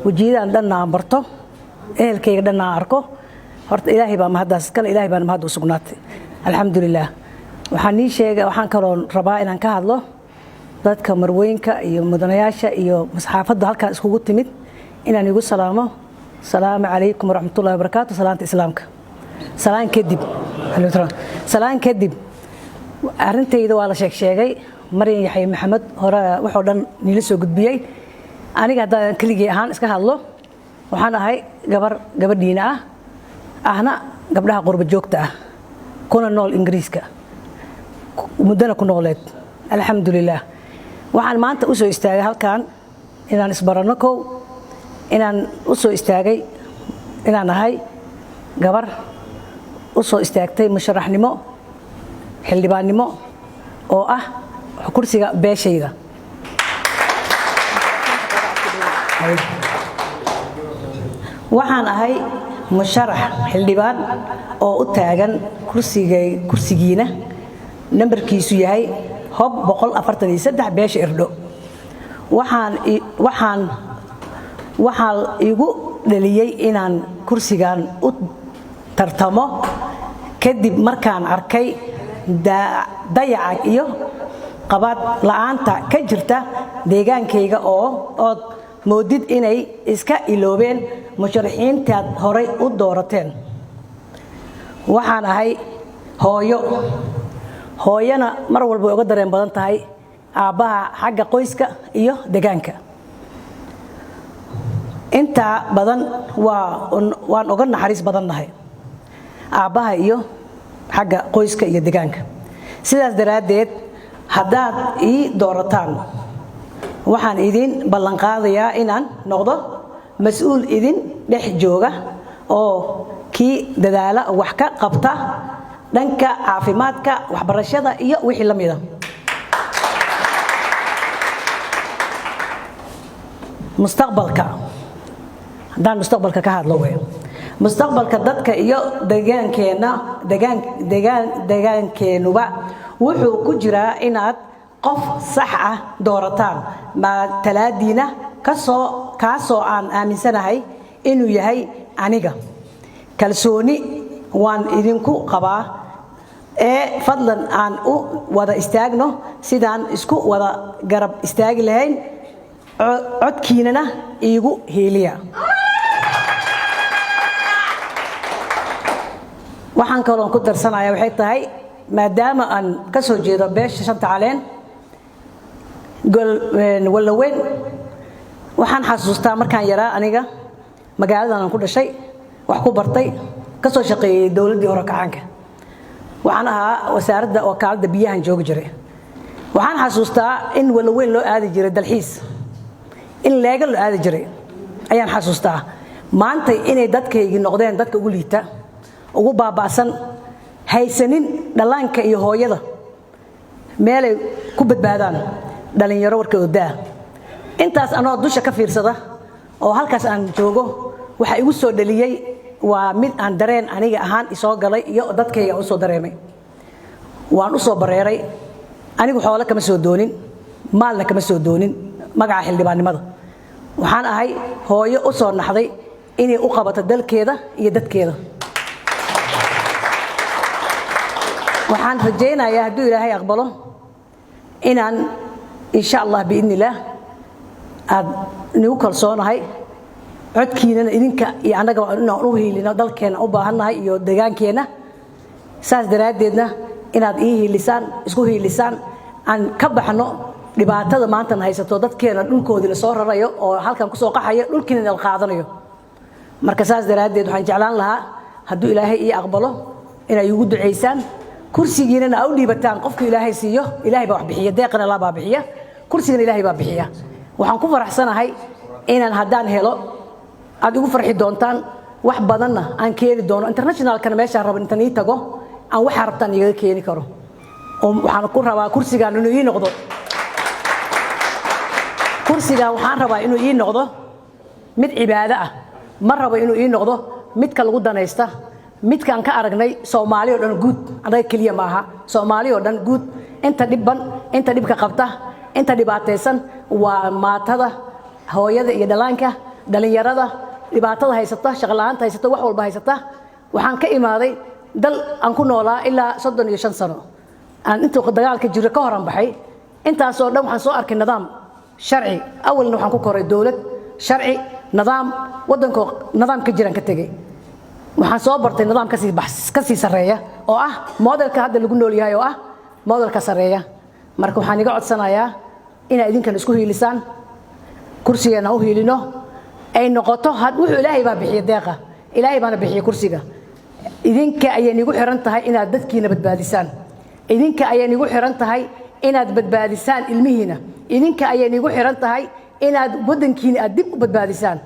وجيدان دنا برتو ehelkayga dhan aan arko horta ilaahay baa mahadaas kale ilaahay baa mahad u sugnaatay alxamdulillah waxaan kaloo rabaa inaan ka hadlo dadka marweynka iyo mudanayaasha iyo masxaafadda halkaan iskugu timid inaan igu salaamo salaamu calaykum waraxmatullaahi wabarakaatu salaanta islaamka salaan kadib arrintayda waa la sheegay Maryan Yaxye Maxamed hore wuxuu dhan nila soo gudbiyay aniga haddaan keligay ahaan iska hadlo waxaan ahay gabadhiina ahna gabdhaha qurba joogta ah kuna nool Ingiriiska muddana ku nooleed alxamdulillah waxaan maanta u soo istaagay halkaan inaan isbarano kow inaan u soo istaagay inaan ahay gabar u soo istaagtay musharaxnimo xildhibaannimo oo ah kursiga beeshayda waxaan ahay musharax xildhibaan oo u taagan kursigiina nambarkiisu yahay hob 143 beesha irdho waxaan igu dhaliyay inaan kursigan u tartamo kadib markaan arkay dayaca iyo qabad la'aanta ka jirta deegaankayga oo moodid inay iska iloobeen musharaxiintaad horay u doorateen waxaan ahay hooyana mar walba uga dareen badan tahay aabbaha xagga qoyska iyo deegaanka inta badan waan uga naxariis badannahay aabbaha iyo xagga qoyska iyo deegaanka sidaas daraadeed haddaad ii doorataan waxaan idin ballan qaadayaa inaan noqdo mas'uul idin dhex jooga oo kii dadaala wax ka qabta dhanka caafimaadka waxbarashada iyo wixii la mid ah mustaqbalka ka hadlo mustaqbalka dadka iyo deegaankeenuba wuxuu ku jiraa inaad qof sax ah doorataan ma talaadiina kaasoo aan aaminsanahay inuu yahay aniga kalsooni waan idinku qabaa fadlan aan u wada istaagno sidaan isku wada garab istaagi lahayn codkiinana iigu heeliya waxaan kaloo ku darsanayaa waxay tahay maadaama aan ka soo jeedo beesha shanta caleen walaweyn waxaan xasuustaa markaan yaraa aniga magaaladan aan ku dhashay wax ku bartay ka soo shaqeeyay dawladdii hore kacaanka waxaan ahaa wasaaradda wakaaladda biyahan joogi jiray waxaan xasuustaa in walaweyn loo aadi jiray dalxiis in leega loo aadi jiray ayaan xasuustaa maanta inay dadkaygii noqdeen dadka ugu liita ugu baaba'san haysanin dhallaanka iyo hooyada meelay ku badbaadaan dhalinyaro warkooda daa intaas anoo dusha ka fiirsada oo halkaas aan joogo waxa igu soo dhaliyay waa mid aan dareen aniga ahaan isoo galay iyo dadkayga u soo dareemay waan u soo bareeray anigu xoolo kama soo doonin maalna kama soo doonin magaca xildhibaannimada waxaan ahay hooyo u soo naxday inay u qabato dalkeeda iyo dadkeeda waxaan rajaynayaa hadduu ilaahay aqbalo inaan insha allah biidnillaah aad nigu kalsoonahay codkiinana idinka iyo annaga inaan u hiilino dalkeena u baahannahay iyo deegaankeenna saas daraaddeedna inaad ii hiilisaan isku hiilisaan aan ka baxno dhibaatada maantana haysato dadkeena dhulkoodii la soo rarayo oo halkan ku soo qaxayo dhulkiina la qaadanayo marka saas daraaddeed waxaan jeclaan lahaa hadduu ilaahay ii aqbalo inay igu duceysaan kursigiinana u dhiibataan qofka ilaahay siiyo ilaahay baa wax bixiya deeqana la baa bixiya kursigana ilaahay baa bixiya waxaan ku faraxsanahay inaan haddaan helo aad ugu farxi doontaan wax badanna aan keeni doono internationalkana meeshaan rabo intaan ii tago aan waxa rabtaan iga keeni karo oo waxaan ku rabaa kursigan inuu ii noqdo kursigan waxaan rabaa inuu ii noqdo mid cibaado ah ma rabo inuu ii noqdo midka lagu danaysta midkaan ka aragnay Soomaaliya oo dhan guud anaga kaliya ma aha Soomaaliya oo dhan guud inta dhibka qabta inta dhibaataysan waa maatada hooyada iyo dhalaanka dhalinyarada dhibaatada haysata shaqo la'aanta haysata wax walba haysata waxaan ka imaaday dal aan ku noolaa ilaa 35 sano aan intuu dagaalka jiro ka horan baxay intaas oo dhan waxaan soo arkay nidaam sharci awalna waxaan ku koray dawlad sharci nidaam wadanka nidaam ka jiran ka tagay waxaan soo bartay nidaam ka sii sareeya oo ah modelka hadda lagu nool yahay oo ah modelka sareeya marka waxaan iga codsanayaa in idinkan isku hiilisaan kursigeena u hiilino ay noqoto had wuxuu ilaahay baa bixiyo deeqa ilaahay baana bixiyo kursiga idinka ayay nigu xiran tahay inaad dadkiina badbaadisaan idinka ayay nigu xiran tahay inaad badbaadisaan ilmihiina idinka ayay nigu xiran tahay inaad wadankiina aad dib u badbaadisaan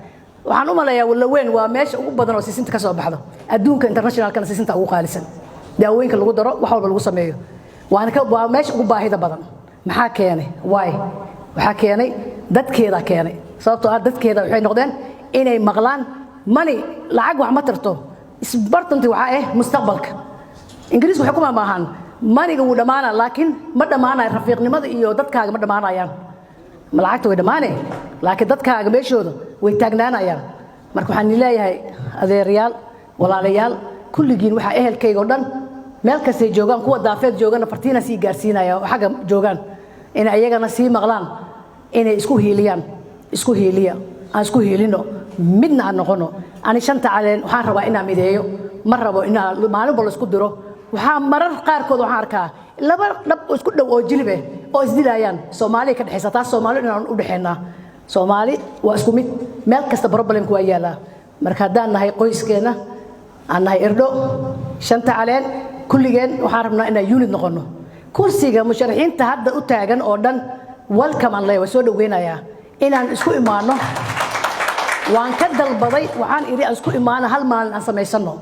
waxaan u maleeyaa walla weyn waa meesha ugu badan oo siisinta ka soo baxdo adduunka internationalkana siisinta ugu qaalisan daawooyinka lagu daro wax walba lagu sameeyo waa meesha ugu baahida badan maxaa keenay waxaa keenay dadkeeda keenay sababtoo ah dadkeeda waxay noqdeen inay maqlaan money lacag wax ma tarto isbartanti waxa mustaqbalka ingiriis waxay ku maahan maniga wuu dhamaana laakiin ma dhamaanayo rafiiqnimada iyo dadkaaga ma dhamaanayaan lacagta way dhamaanay laakiin dadkaaga meeshooda way taagnaanayaan marka waxaan leeyahay adeerayaal walaalayaal kulligiin waxa ehelkayga oo dhan meel kasta joogan kuwa daafeed joogana fartiina si gaarsiinaya oo xaga joogan in ayagana si maqlaan inay isku hiiliyaan isku hiilino midna aan noqono ani shanta caleen waxaan rabaa inaan mideeyo ma rabo inaan maalin walba isku diro waxaan marar qaarkood waxaan arkaa laba dhab isku dhow oo jilbe oo isdilayaan Soomaaliya ka dhaxaysa taas Soomaali inaan u dhaxeynaa Soomaali waa isku mid meel kasta problemku waa yaala marka hadaan nahay qoyskeena aan nahay irdho shanta caleen kulligeen waxaan rabnaa inaan unit noqono kursiga musharaxiinta hadda u taagan oo dhan welcome aan leeyahay soo dhaweynayaa inaan isku imaano waan ka dalbaday waxaan iri isku imaana hal maalin aan sameysano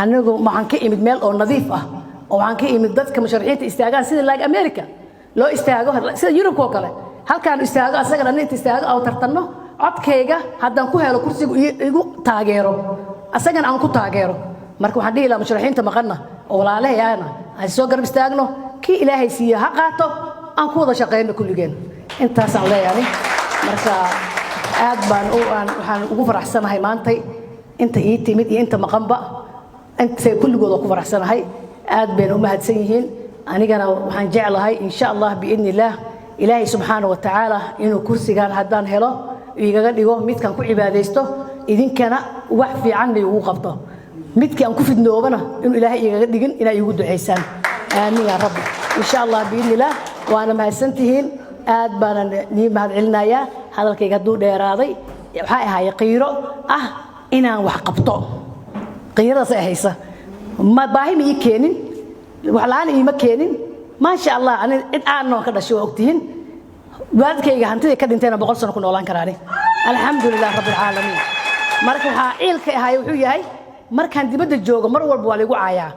anigu waxaan ka imid meel oo nadiif ah oo waxaan ka imid dadka musharaxiinta istaagaan sida laag America loo istaago sida Europe oo kale halkaan istaago asagana inta istaago oo tartanno codkayga haddaan ku helo kursiga igu taageero asagana aan ku taageero marka waxaan dhihi lahaa musharaxiinta maqanna oo walaalaheena aan soo garab istaagno kii ilaahay siiyo ha qaato aan ku wada shaqeyno kulligeen intaas aan leeyahay marka aad baan waxaan ugu faraxsanahay maantay inta ii timid iyo inta maqanba inta kulligood ku faraxsanahay aad baan u mahadsan yihiin anigana waxaan jeclahay insha Allah biidnillah ilaahay subhanahu wa ta'ala inuu kursigan haddaan helo igaga dhigo midkan ku cibaadeysto idinkana wax fiican ugu qabto midkii aan ku fidnoobana inuu ilaahay igaga dhigin inay igu duceysaan aamin ya rabbi insha Allah biidnillah waana mahadsantihiin aad baan ni mahad celinayaa hadalkayga haduu dheeraaday waxa ahaay qiiro ah inaan wax qabto qiiradaas ay haysa ma baahi ma keenin wax laan ima keenin ma sha Allah ani cid aan noo ka dhashay waqtiyin waalidkayga hantida ka dhinteena 100 sano ku noolaan karaan alxamdulillah rabbil alamin marka waxa ciilka ahaay wuxuu yahay markaan dibadda joogo mar walba waa lagu caayaa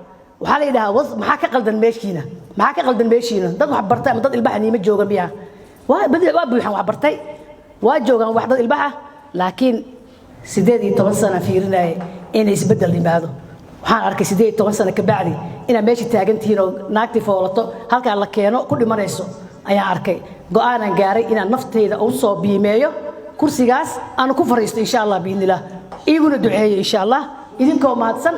waxa la yiraahdaa maxaa ka qaldan meeshiina dad wax bartay ama dad ilbaxnimo ma joogan biya waa buuxan wax bartay waa joogan wax dad ilbaxa laakiin 18 sano fiirinay in isbedel yimaado waxaan arkay 18 sano ka bacdi ina meeshii taagantihiin oo naagti foolato halka la keeno ku dhimanayso ayaan arkay go'aanan gaaray inaan naftayda u soo biimeeyo kursigaas aan ku fariisto insha Allah biidnillah iguna duceeyo insha Allah idinkoo mahadsan